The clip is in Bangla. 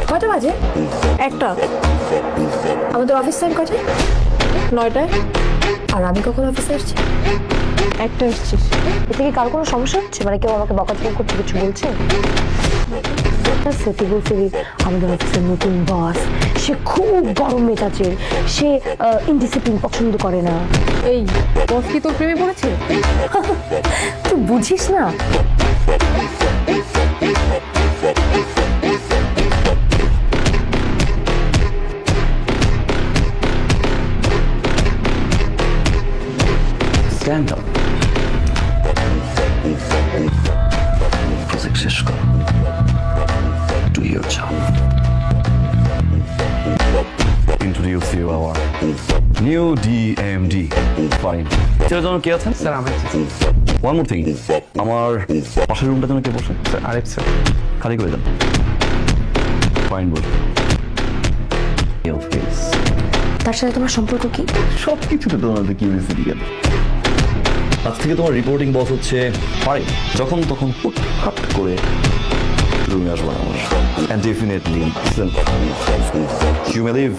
কটা বাজে? একটা। আমাদের অফিস টাইম কটায়? 9টায়। আর আমি কখন অফিসে আসছি? একটা এসছিস। এতে কি কার কোনো সমস্যা হচ্ছে? মানে কেউ আমাকে বকাঝকা করতে কিছু বলছে? তুই বলছিলি আমাদের অফিসের নতুন বস, সে খুব গরম মেজাজের, সে ইনডিসিপ্লিন পছন্দ করে না। এই বস কি তোর প্রেমে পড়েছে? তুই বুঝিস না? Stand up. Project শেষ কর। Do your job. Introduce you our new DMD. Fine. ছেলের জন্য কে আছেন? স্যার আমি One more thing. আমার পাশের রুমটা যেন কে বসে? Sir Aref sir. খালি করে দেন। Fine বল। Face. তার সাথে তোমার সম্পর্ক কি? সব কিছুতে তোমার কিউরিয়াসিটি কেন? আজ থেকে তোমার রিপোর্টিং বস হচ্ছে ফারিন। যখন তখন হুটহাট করে রুমে আসবো না আমার। And definitely, listen, you may leave